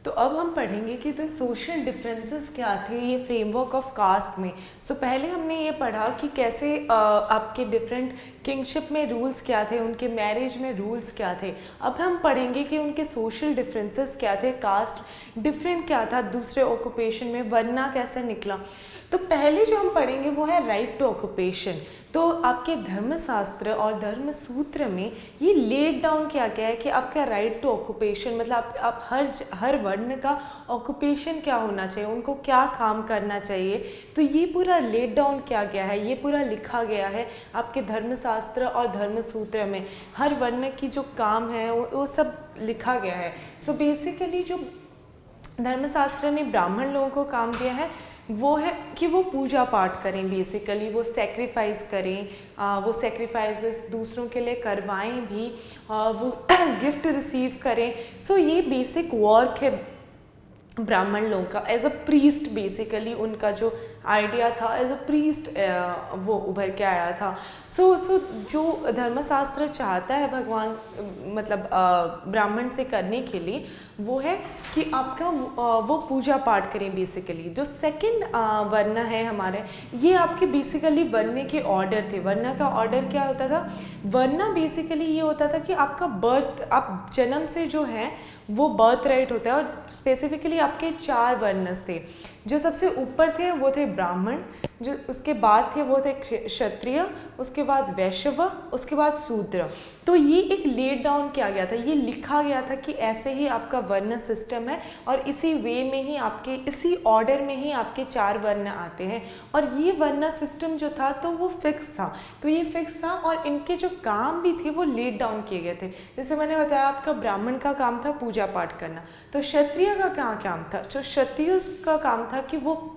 तो अब हम पढ़ेंगे कि द सोशल डिफरेंसेस क्या थे ये फ्रेमवर्क ऑफ कास्ट में। पहले हमने ये पढ़ा कि कैसे आपके डिफरेंट किंगशिप में रूल्स क्या थे, उनके मैरिज में रूल्स क्या थे। अब हम पढ़ेंगे कि उनके सोशल डिफरेंसेस क्या थे, कास्ट डिफरेंट क्या था दूसरे ऑक्यूपेशन में, वरना कैसे निकला। तो पहले जो हम पढ़ेंगे वो है राइट टू ऑक्यूपेशन। तो आपके धर्मशास्त्र और धर्म सूत्र में ये लेट डाउन किया गया है कि आपका राइट टू ऑक्यूपेशन मतलब आप हर वर्ण का ऑक्यूपेशन क्या होना चाहिए, उनको क्या काम करना चाहिए। तो ये पूरा लेट डाउन किया गया है, ये पूरा लिखा गया है आपके धर्मशास्त्र और धर्म सूत्र में। हर वर्ण की जो काम है वो सब लिखा गया है। बेसिकली जो धर्मशास्त्र ने ब्राह्मण लोगों को काम दिया है वो है कि वो पूजा पाठ करें, बेसिकली वो सेक्रीफाइस करें, वो सेक्रीफाइसेस दूसरों के लिए करवाएं भी, वो गिफ्ट रिसीव करें। ये बेसिक वर्क है ब्राह्मण लोगों का एज अ प्रीस्ट। बेसिकली उनका जो आइडिया था एज अ प्रीस्ट वो उभर के आया था। जो धर्मशास्त्र चाहता है भगवान मतलब ब्राह्मण से करने के लिए वो है कि आपका वो पूजा पाठ करें। बेसिकली जो सेकंड वर्ण है हमारे, ये आपके बेसिकली वर्ण के ऑर्डर थे। वर्ण का ऑर्डर क्या होता था? वर्ण बेसिकली ये होता था कि आपका बर्थ, आप जन्म से जो है वो बर्थ राइट होता है। और स्पेसिफिकली आपके 4 वर्ण थे। जो सबसे ऊपर थे वो थे ब्राह्मण, जो उसके बाद थे वो थे क्षत्रिय, उसके बाद वैश्य, उसके बाद शूद्र। तो ये एक लेट डाउन किया गया था, ये लिखा गया था कि ऐसे ही आपका वर्ण सिस्टम है और इसी वे में ही आपके, इसी ऑर्डर में ही आपके 4 वर्ण आते हैं। और ये वर्ण सिस्टम जो था तो वो फिक्स था। तो ये फिक्स था और इनके जो काम भी थे वो लेट डाउन किए गए थे। जैसे मैंने बताया आपका ब्राह्मण का काम था पूजा पाठ करना, तो क्षत्रिय का क्या काम था? तो क्षत्रिय का काम था कि वो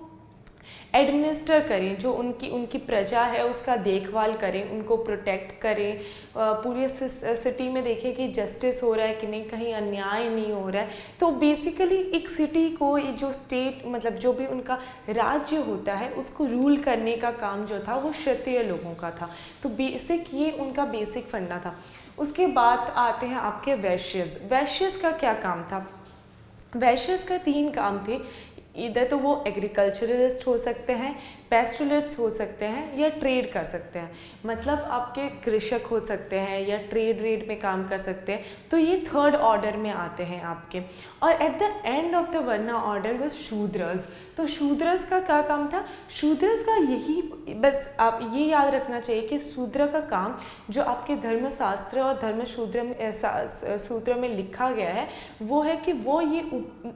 एडमिनिस्टर करें, जो उनकी प्रजा है उसका देखभाल करें, उनको प्रोटेक्ट करें, पूरे सिटी में देखें कि जस्टिस हो रहा है कि नहीं, कहीं अन्याय नहीं हो रहा है। तो बेसिकली एक सिटी को, जो स्टेट मतलब जो भी उनका राज्य होता है उसको रूल करने का काम जो था वो क्षत्रिय लोगों का था। तो बेसिक ये उनका बेसिक फंडा था। उसके बाद आते हैं आपके वैश्यस। वैश्यस का क्या काम था? वैश्यस का 3 काम थे। इधर तो वो एग्रीकल्चरलिस्ट हो सकते हैं, पेस्टुलिस्ट हो सकते हैं, या ट्रेड कर सकते हैं। मतलब आपके कृषक हो सकते हैं या ट्रेड में काम कर सकते हैं। तो ये 3rd ऑर्डर में आते हैं आपके। और at the end of the वर्ण ऑर्डर वाज शूद्रस। तो शूद्रस का क्या काम था? शूद्रस का यही, बस आप ये याद रखना चाहिए कि शूद्र का काम जो आपके धर्मशास्त्र और धर्म सूत्र में लिखा गया है वो है कि वो ये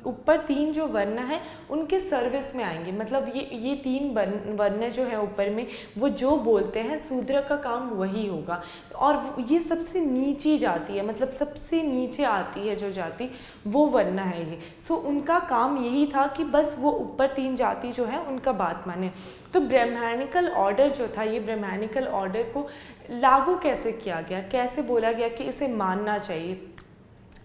ऊपर 3 जो वर्ण है उनके सर्विस में आएंगे। मतलब ये 3 वर्ण जो है ऊपर में वो जो बोलते हैं शूद्र का काम वही होगा। और ये सबसे नीची जाति है, मतलब सबसे नीचे आती है जो जाति, वो वर्ण है ये। उनका काम यही था कि बस वो ऊपर 3 जाति जो है उनका बात माने। तो ब्राह्मणिकल ऑर्डर जो था, ये ब्राह्मणिकल ऑर्डर को लागू कैसे किया गया, कैसे बोला गया कि इसे मानना चाहिए?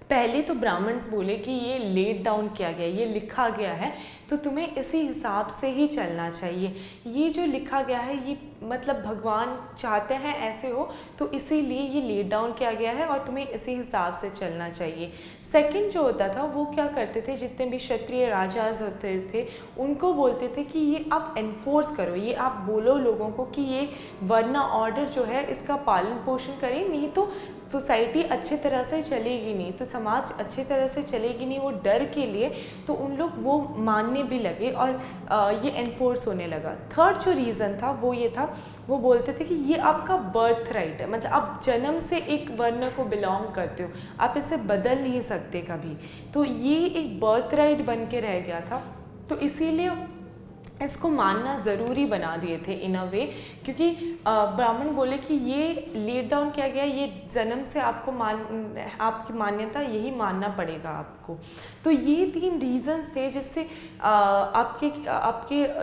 पहले तो ब्राह्मण्स बोले कि ये लेट डाउन किया गया, ये लिखा गया है तो तुम्हें इसी हिसाब से ही चलना चाहिए। ये जो लिखा गया है ये मतलब भगवान चाहते हैं ऐसे हो, तो इसीलिए ये लेट डाउन किया गया है और तुम्हें इसी हिसाब से चलना चाहिए। सेकंड जो होता था वो क्या करते थे, जितने भी क्षत्रिय राजाज होते थे उनको बोलते थे कि ये आप एनफोर्स करो, ये आप बोलो लोगों को कि ये वर्ण ऑर्डर जो है इसका पालन पोषण करें, नहीं तो सोसाइटी अच्छी तरह से चलेगी नहीं, तो समाज अच्छी तरह से चलेगी नहीं। वो डर के लिए तो उन लोग वो मानने भी लगे और ये एनफोर्स होने लगा। 3rd जो रीज़न था वो ये था, वो बोलते थे कि ये आपका बर्थ राइट है, मतलब आप जन्म से एक वर्ण को बिलोंग करते हो, आप इसे बदल नहीं सकते कभी। तो ये एक बर्थ राइट बन के रह गया था, तो इसीलिए इसको मानना ज़रूरी बना दिए थे इन अ वे, क्योंकि ब्राह्मण बोले कि ये लेट डाउन किया गया, ये जन्म से आपको आपकी मान्यता यही मानना पड़ेगा आपको। तो ये 3 रीजंस थे जिससे आपके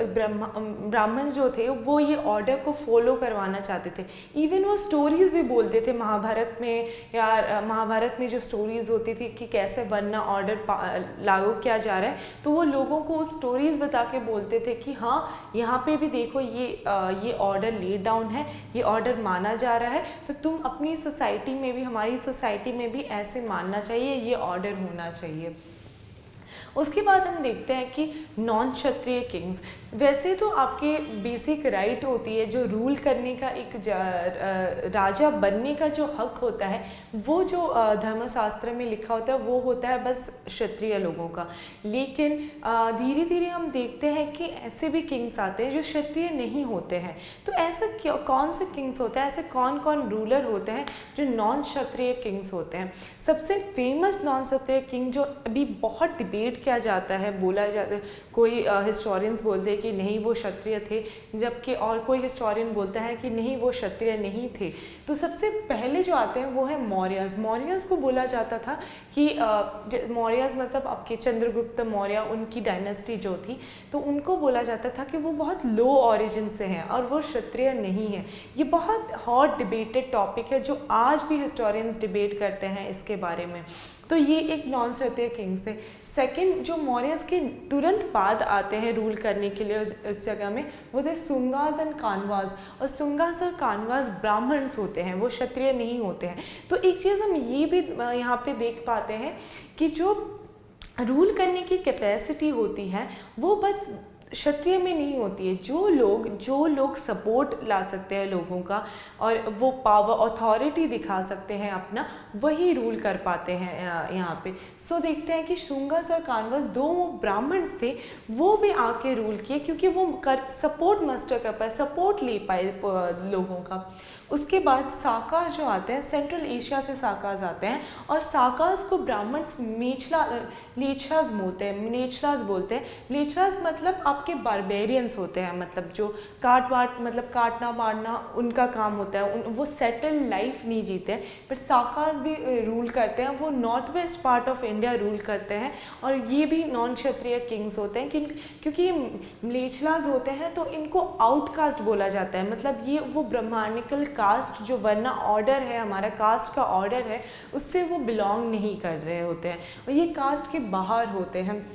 ब्राह्मण जो थे वो ये ऑर्डर को फॉलो करवाना चाहते थे। इवन वो स्टोरीज भी बोलते थे महाभारत में, या महाभारत में जो स्टोरीज होती थी कि कैसे वर्ण ऑर्डर लागू किया जा रहा है, तो वो लोगों को स्टोरीज बता के बोलते थे कि हाँ यहाँ पे भी देखो ये ऑर्डर लेट डाउन है, ये ऑर्डर माना जा रहा है, तो तुम अपनी सोसाइटी में भी, हमारी सोसाइटी में भी ऐसे मानना चाहिए, ये ऑर्डर होना चाहिए। उसके बाद हम देखते हैं कि नॉन क्षत्रिय किंग्स, वैसे तो आपके बेसिक राइट होती है जो रूल करने का, एक राजा बनने का जो हक होता है, वो जो धर्मशास्त्र में लिखा होता है वो होता है बस क्षत्रिय लोगों का। लेकिन धीरे धीरे हम देखते हैं कि ऐसे भी किंग्स आते हैं जो क्षत्रिय नहीं होते हैं। तो ऐसा कौन से किंग्स होते हैं, ऐसे कौन कौन रूलर होते हैं जो नॉन क्षत्रिय किंग्स होते हैं? सबसे फेमस नॉन क्षत्रिय किंग जो अभी बहुत डिबेट किया जाता है, बोला जाता है, कोई हिस्टोरियंस बोलते हैं कि नहीं वो क्षत्रिय थे, जबकि और कोई हिस्टोरियन बोलता है कि नहीं वो क्षत्रिय नहीं थे। तो सबसे पहले जो आते हैं वो है मौर्यस। मौर्यस को बोला जाता था कि मौर्यस मतलब आपके चंद्रगुप्त मौर्य, उनकी डायनेस्टी जो थी, तो उनको बोला जाता था कि वो बहुत लो ओरिजिन से हैं और वो क्षत्रिय नहीं है। ये बहुत हॉट डिबेटेड टॉपिक है जो आज भी हिस्टोरियंस डिबेट करते हैं इसके बारे में। तो ये एक नॉन क्षत्रिय किंग्स थे। सेकंड जो मौर्यस के तुरंत बाद आते हैं रूल करने के लिए इस जगह में, वो थे सुंगास एंड कानवास। और सुंगास और कानवास ब्राह्मण्स होते हैं, वो क्षत्रिय नहीं होते हैं। तो एक चीज़ हम ये भी यहाँ पे देख पाते हैं कि जो रूल करने की कैपेसिटी होती है वो बस क्षत्रिय में नहीं होती है। जो लोग सपोर्ट ला सकते हैं लोगों का और वो पावर अथॉरिटी दिखा सकते हैं अपना, वही रूल कर पाते हैं यहाँ पे। सो देखते हैं कि शुंगस और कानवस दो ब्राह्मण्स थे, वो भी आके रूल किए क्योंकि वो सपोर्ट मस्टर कर पाए, सपोर्ट ले पाए लोगों का। उसके बाद साकास जो आते हैं, सेंट्रल एशिया से साकास आते हैं और साकास को ब्राह्मण्स लेचरास बोलते हैं, नेचरास बोलते हैं। लेचरास मतलब आपके बारबेरियंस होते हैं, मतलब जो मतलब काटना मारना उनका काम होता है, वो सेटल्ड लाइफ नहीं जीते हैं। पर साकास भी रूल करते हैं, वो north west part of India rule करते हैं और ये भी नॉन क्षत्रिय किंग्स होते हैं क्योंकि ये लेचरास होते हैं तो इनको आउटकास्ट बोला जाता है। मतलब ये वो ब्राह्मणिकल कास्ट जो वरना ऑर्डर है, हमारा कास्ट का ऑर्डर है, उससे वो बिलोंग नहीं कर रहे होते हैं और ये कास्ट के बाहर होते हैं,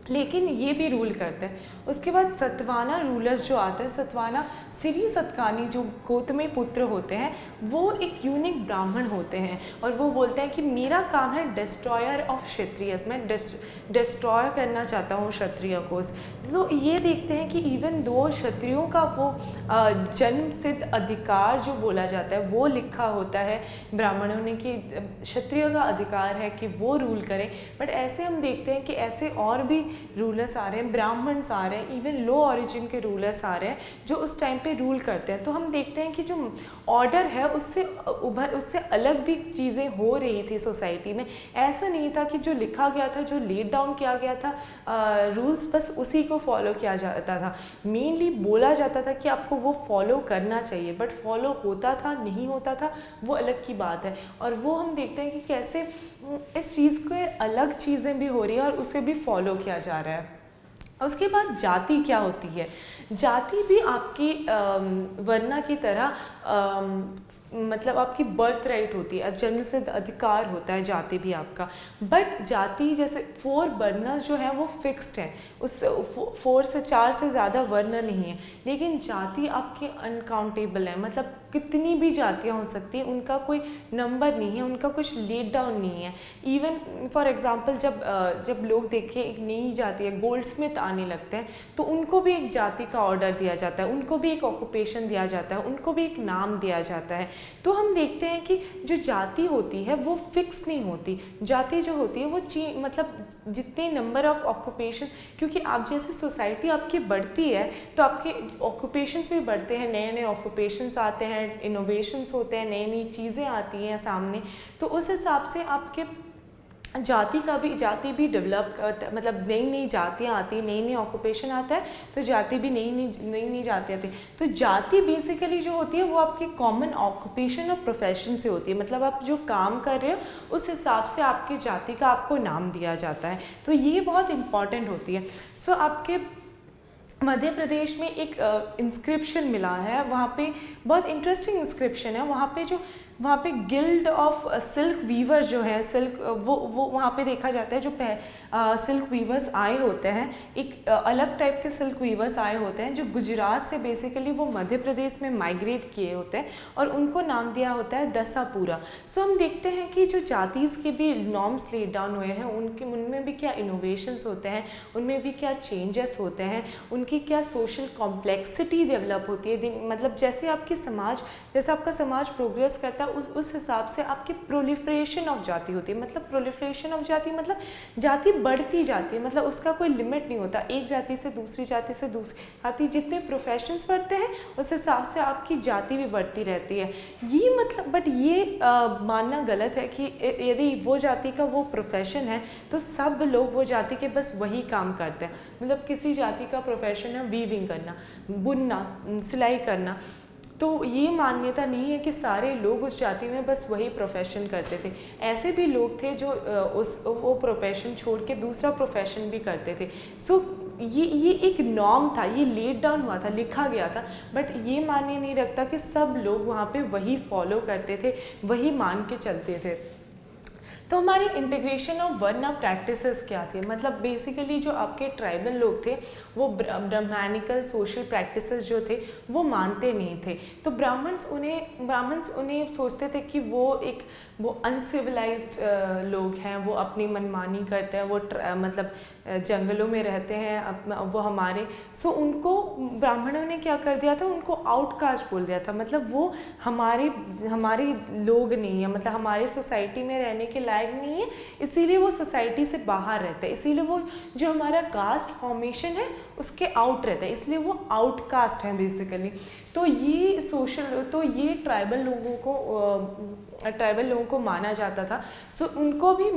लेकिन ये भी रूल करते हैं। उसके बाद सतवाना रूलर्स जो आते हैं, सतवाना सिरी सतकानी जो गौतमी पुत्र होते हैं, वो एक यूनिक ब्राह्मण होते हैं और वो बोलते हैं कि मेरा काम है डिस्ट्रॉयर ऑफ क्षत्रियस, मैं डिस्ट्रॉय करना चाहता हूँ क्षत्रिय को। तो ये देखते हैं कि इवन दो क्षत्रियों का वो जन्म सिद्ध अधिकार जो बोला जाता है वो लिखा होता है ब्राह्मणों ने कि क्षत्रिय का अधिकार है कि वो रूल करें, बट ऐसे हम देखते हैं कि ऐसे और भी रूलर्स आ रहे हैं, ब्राह्मण्स आ रहे हैं, इवन लो ओरिजिन के रूलर्स आ रहे हैं जो उस टाइम पे रूल करते हैं। तो हम देखते हैं कि जो ऑर्डर है उससे अलग भी चीज़ें हो रही थी सोसाइटी में। ऐसा नहीं था कि जो लिखा गया था, जो लेड डाउन किया गया था रूल्स, बस उसी को फॉलो किया जाता था। मेनली बोला जाता था कि आपको वो फॉलो करना चाहिए, बट फॉलो होता था नहीं होता था वो अलग की बात है। और वो हम देखते हैं कि कैसे इस चीज़ के अलग चीज़ें भी हो रही है और उसे भी फॉलो किया जा रहा है। उसके बाद जाति क्या होती है? जाति भी आपकी वर्ना की तरह मतलब आपकी बर्थ राइट होती है, जन्म से अधिकार होता है जाति भी आपका। बट जाति जैसे 4 वर्ण जो है वो फिक्स्ड है, उस 4 से 4 से ज़्यादा वर्ण नहीं है, लेकिन जाति आपकी अनकाउंटेबल है। मतलब कितनी भी जातियाँ हो सकती हैं, उनका कोई नंबर नहीं है, उनका कुछ लेट डाउन नहीं है। इवन फॉर एग्जांपल जब लोग देखें एक नई जाति है, गोल्डस्मिथ आने लगते हैं, तो उनको भी एक जाति का ऑर्डर दिया जाता है, उनको भी एक ऑक्यूपेशन दिया जाता है, उनको भी एक नाम दिया जाता है। तो हम देखते हैं कि जो जाति होती है वो फिक्स नहीं होती। जाति जो होती है वो मतलब जितने नंबर ऑफ ऑक्यूपेशन, क्योंकि आप जैसे सोसाइटी आपकी बढ़ती है तो आपके ऑक्यूपेशंस भी बढ़ते हैं, नए नए ऑक्यूपेशंस आते हैं, इनोवेशंस होते हैं, नई नई चीज़ें आती हैं सामने। तो उस हिसाब से आपके जाति भी डेवलप करता है, मतलब नई नई जातियाँ आती हैं, नई नई ऑक्यूपेशन आता है तो जाति भी नई नई जातियाँ आती हैं। तो जाति बेसिकली जो होती है वो आपकी कॉमन ऑक्यूपेशन और प्रोफेशन से होती है, मतलब आप जो काम कर रहे हो उस हिसाब से आपकी जाति का आपको नाम दिया जाता है। तो ये बहुत इंपॉर्टेंट होती है। सो आपके मध्य प्रदेश में एक इंस्क्रिप्शन मिला है, वहाँ पे बहुत इंटरेस्टिंग इंस्क्रिप्शन है। वहाँ पे जो वहाँ पे गिल्ड ऑफ सिल्क वीवर जो है, सिल्क वो वहाँ पे देखा जाता है। जो सिल्क वीवर्स आए होते हैं, एक अलग टाइप के सिल्क वीवर्स आए होते हैं जो गुजरात से बेसिकली वो मध्य प्रदेश में माइग्रेट किए होते हैं और उनको नाम दिया होता है दसापुरा। सो हम देखते हैं कि जो जातीज़ के भी नॉर्म्स लेड डाउन हुए हैं उनमें भी क्या इनोवेशंस होते हैं, उनमें भी क्या चेंजेस होते हैं, उनकी क्या सोशल कॉम्प्लेक्सिटी डेवलप होती है। मतलब जैसे आपका समाज प्रोग्रेस करता है उस हिसाब से आपकी प्रोलिफरेशन ऑफ जाति होती है। मतलब प्रोलिफरेशन ऑफ जाति मतलब जाति बढ़ती जाती है, मतलब उसका कोई लिमिट नहीं होता। एक जाति से दूसरी जाति से दूसरी जाति, जितने प्रोफेशंस बढ़ते हैं उस हिसाब से आपकी जाति भी बढ़ती रहती है। ये मतलब बट ये मानना गलत है कि यदि वो जाति का वो प्रोफेशन है तो सब लोग वो जाति के बस वही काम करते हैं। मतलब किसी जाति का प्रोफेशन है वीविंग करना, बुनना, सिलाई करना, तो ये मान्यता नहीं है कि सारे लोग उस जाति में बस वही प्रोफेशन करते थे। ऐसे भी लोग थे जो वो प्रोफेशन छोड़ के दूसरा प्रोफेशन भी करते थे। सो ये एक नॉर्म था, ये लेट डाउन हुआ था, लिखा गया था, बट ये मान्य नहीं रखता कि सब लोग वहाँ पे वही फॉलो करते थे, वही मान के चलते थे। तो हमारी इंटीग्रेशन ऑफ वर्ना प्रैक्टिसेस क्या थे? मतलब बेसिकली जो आपके ट्राइबल लोग थे वो ब्राह्मणिकल सोशल प्रैक्टिसेस जो थे वो मानते नहीं थे। तो ब्राह्मण्स उन्हें सोचते थे कि वो अनसिविलाइज्ड लोग हैं, वो अपनी मनमानी करते हैं, वो मतलब जंगलों में रहते हैं, वो हमारे उनको ब्राह्मणों ने क्या कर दिया था, उनको आउटकास्ट बोल दिया था। मतलब वो हमारे लोग नहीं है, मतलब हमारी सोसाइटी में रहने के लायक नहीं है, इसीलिए वो सोसाइटी से बाहर रहते हैं, इसीलिए वो जो हमारा कास्ट फॉर्मेशन है उसके आउट रहता है, इसलिए वो आउटकास्ट हैं बेसिकली। तो ये ट्राइबल लोगों को माना जाता था। उनको भी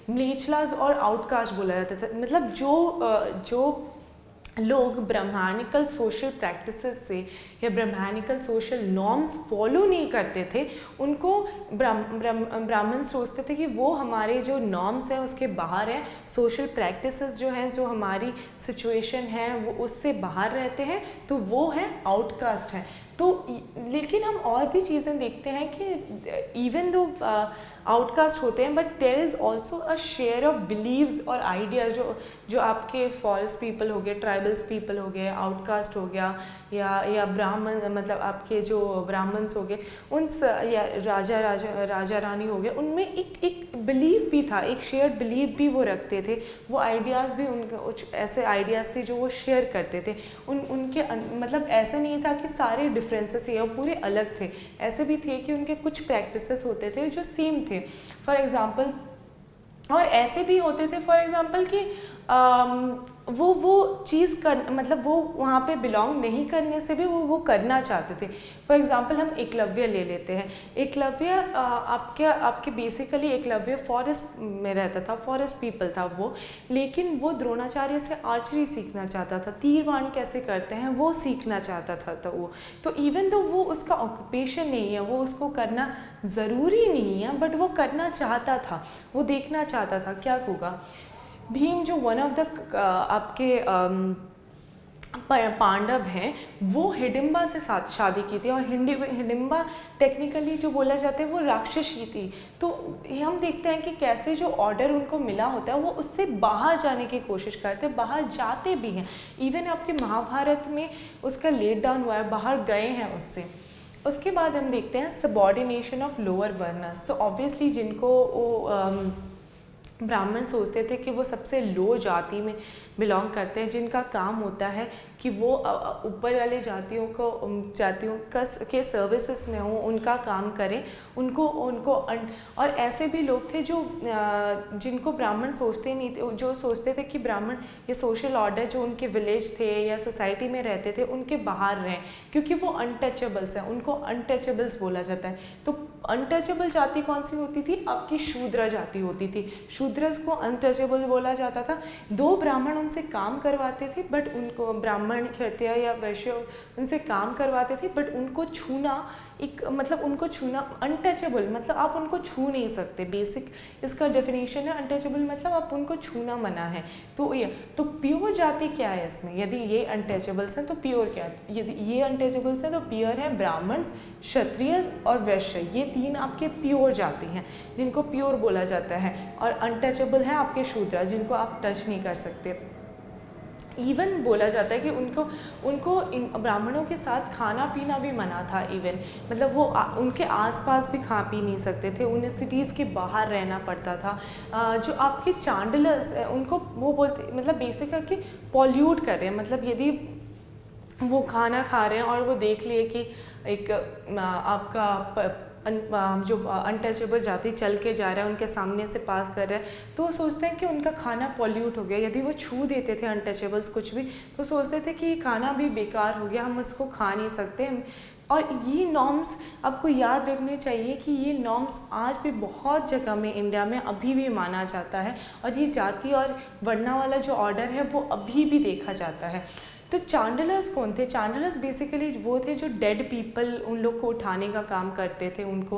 म्लेच्छलाज और आउटकास्ट बोला जाता था। मतलब जो लोग ब्राह्मणिकल सोशल प्रैक्टिसेस से या ब्राह्मणिकल सोशल नॉर्म्स फॉलो नहीं करते थे, उनको ब्राह्मण सोचते थे कि वो हमारे जो नॉर्म्स हैं उसके बाहर हैं, सोशल प्रैक्टिसेस जो हैं, जो हमारी सिचुएशन है वो उससे बाहर रहते हैं, तो वो है आउटकास्ट हैं। तो लेकिन हम और भी चीज़ें देखते हैं कि इवन दो आउटकास्ट होते हैं, but there is also a share of beliefs और आइडियाज जो आपके फॉरेस्ट पीपल हो गए, ट्राइबल्स पीपल हो गए, आउटकास्ट हो गया, या ब्राह्मण, मतलब आपके जो ब्राह्मण्स हो गए, या राजा रानी हो गए, उनमें एक बिलीव भी था, एक शेयर्ड बिलीव भी वो रखते थे। वो आइडियाज़ भी उनके ऐसे आइडियाज़ थे जो वो शेयर करते थे। उनके मतलब ऐसा नहीं था कि सारे डिफरेंसेस ये पूरे अलग थे, ऐसे भी थे कि उनके कुछ प्रैक्टिसेस होते थे जो सेम थे। फॉर एग्जांपल, और ऐसे भी होते थे फॉर एग्जांपल कि वो चीज़ मतलब वो वहाँ पे बिलोंग नहीं करने से भी वो करना चाहते थे। फॉर एग्जांपल हम एकलव्य ले लेते हैं। एकलव्य आपके बेसिकली एकलव्य फॉरेस्ट में रहता था, फॉरेस्ट पीपल था वो, लेकिन वो द्रोणाचार्य से आर्चरी सीखना चाहता था, तीरवान कैसे करते हैं वो सीखना चाहता था। तो इवन तो वो उसका ऑक्यूपेशन नहीं है, वो उसको करना ज़रूरी नहीं है, बट वो करना चाहता था, वो देखना चाहता था क्या होगा। भीम जो वन ऑफ द आपके पांडव हैं, वो हिडिंबा से शादी की थी, और हिडिंबा टेक्निकली जो बोला जाता है वो राक्षसी थी। तो हम देखते हैं कि कैसे जो ऑर्डर उनको मिला होता है वो उससे बाहर जाने की कोशिश करते हैं, बाहर जाते भी हैं। इवन आपके महाभारत में उसका लेट डाउन हुआ है, बाहर गए हैं उससे। उसके बाद हम देखते हैं सबॉर्डिनेशन ऑफ लोअर वर्नर्स। तो ऑब्वियसली जिनको ब्राह्मण सोचते थे कि वो सबसे लो जाति में बिलोंग करते हैं, जिनका काम होता है कि वो ऊपर वाले जातियों के सर्विसेज में हो, उनका काम करें, उनको और ऐसे भी लोग थे जो जिनको ब्राह्मण सोचते नहीं थे, जो सोचते थे कि ब्राह्मण ये सोशल ऑर्डर जो उनके विलेज थे या सोसाइटी में रहते थे उनके बाहर रहें, क्योंकि वो अनटचेबल्स हैं, उनको अनटचेबल्स बोला जाता है। तो अनटचेबल जाति कौन सी होती थी? आपकी शूद्र जाति होती थी। शूद्रस को अनटचेबल बोला जाता था। दो ब्राह्मण उनसे काम करवाते थे, बट उनको ब्राह्मण क्षत्रिय या वैश्य उनसे काम करवाते थे, बट उनको छूना उनको छूना अनटचेबल, मतलब आप उनको छू नहीं सकते। बेसिक इसका डेफिनेशन है अनटचेबल, मतलब आप उनको छूना मना है। तो प्योर जाति क्या है इसमें? यदि ये अनटचेबल्स हैं तो प्योर क्या है? यदि ये अनटचेबल्स हैं तो प्योर है ब्राह्मण, क्षत्रिय और वैश्य, ये तीन आपके प्योर जाति हैं जिनको प्योर बोला जाता है, और अनटचेबल है आपके शूद्र जिनको आप टच नहीं कर सकते। इवन बोला जाता है कि उनको इन ब्राह्मणों के साथ खाना पीना भी मना था। इवन मतलब वो उनके आसपास भी खा पी नहीं सकते थे, उन्हें सिटीज़ के बाहर रहना पड़ता था। जो आपके चांडलर्स उनको वो बोलते मतलब बेसिक है कि पॉल्यूट कर रहे हैं, मतलब यदि वो खाना खा रहे हैं और वो देख लिए कि एक आपका जो अनटचेबल जाति चल के जा रहा है उनके सामने से पास कर रहा है, तो वो सोचते हैं कि उनका खाना पॉल्यूट हो गया। यदि वो छू देते थे अनटचेबल्स कुछ भी, तो सोचते थे कि ये खाना भी बेकार हो गया, हम इसको खा नहीं सकते। और ये नॉर्म्स आपको याद रखने चाहिए कि ये नॉर्म्स आज भी बहुत जगह में इंडिया में अभी भी माना जाता है, और ये जाति और वर्णा वाला जो ऑर्डर है वो अभी भी देखा जाता है। तो चांडलर्स कौन थे? चांडलर्स बेसिकली वो थे जो डेड पीपल उन लोग को उठाने का काम करते थे, उनको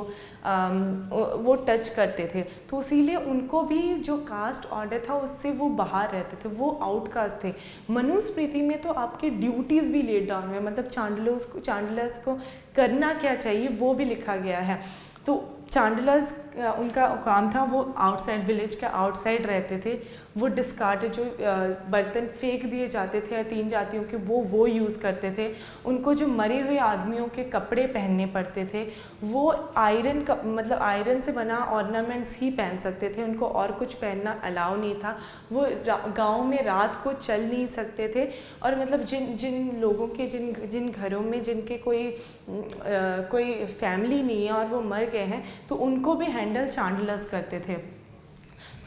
वो टच करते थे, तो इसीलिए उनको भी जो कास्ट ऑर्डर था उससे वो बाहर रहते थे, वो आउटकास्ट थे। मनुस्मृति में तो आपकी ड्यूटीज़ भी लेट डाउन हुए, मतलब चांडलर्स को करना क्या चाहिए वो भी लिखा गया है। तो चांडलर्स उनका काम था वो आउटसाइड विलेज के आउटसाइड रहते थे, वो डिस्कार्ड जो बर्तन फेंक दिए जाते थे तीन जातियों के वो यूज़ करते थे। उनको जो मरे हुए आदमियों के कपड़े पहनने पड़ते थे, वो मतलब आयरन से बना ऑर्नामेंट्स ही पहन सकते थे, उनको और कुछ पहनना अलाउ नहीं था। वो गाँव में रात को चल नहीं सकते थे, और मतलब जिन लोगों के जिन घरों में जिनके कोई फैमिली नहीं है और वो मर गए हैं, तो उनको भी हैंडल चांडलर्स करते थे।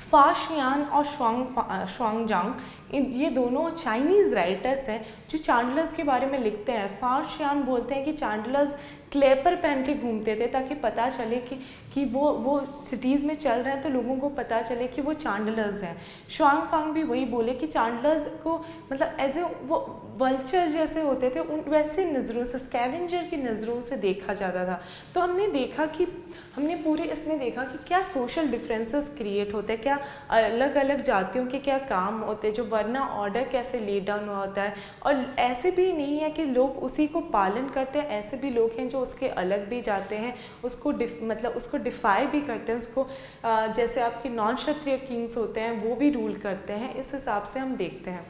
फाशियान और शुआंगजांग ये दोनों चाइनीज़ राइटर्स हैं जो चांडलर्स के बारे में लिखते हैं। फाशियान बोलते हैं कि चांडलर्स क्लेपर पहन के घूमते थे ताकि पता चले कि वो सिटीज़ में चल रहे हैं, तो लोगों को पता चले कि वो चांडलर्स हैं। शुआंगफांग भी वही बोले कि चांडलर्स को मतलब एज ए वो वल्चर जैसे होते थे, उन वैसे नज़रों से, स्कैवेंजर की नज़रों से देखा जाता था। तो हमने पूरे इसमें देखा कि क्या सोशल डिफरेंसेस क्रिएट होते हैं, क्या अलग अलग जातियों के क्या काम होते हैं, जो वर्ना ऑर्डर कैसे ले डाउन हुआ होता है। और ऐसे भी नहीं है कि लोग उसी को पालन करते हैं, ऐसे भी लोग हैं जो उसके अलग भी जाते हैं, उसको उसको डिफाई भी करते हैं, उसको जैसे आपके नॉन क्षत्रिय किंग्स होते हैं वो भी रूल करते हैं। इस हिसाब से हम देखते हैं।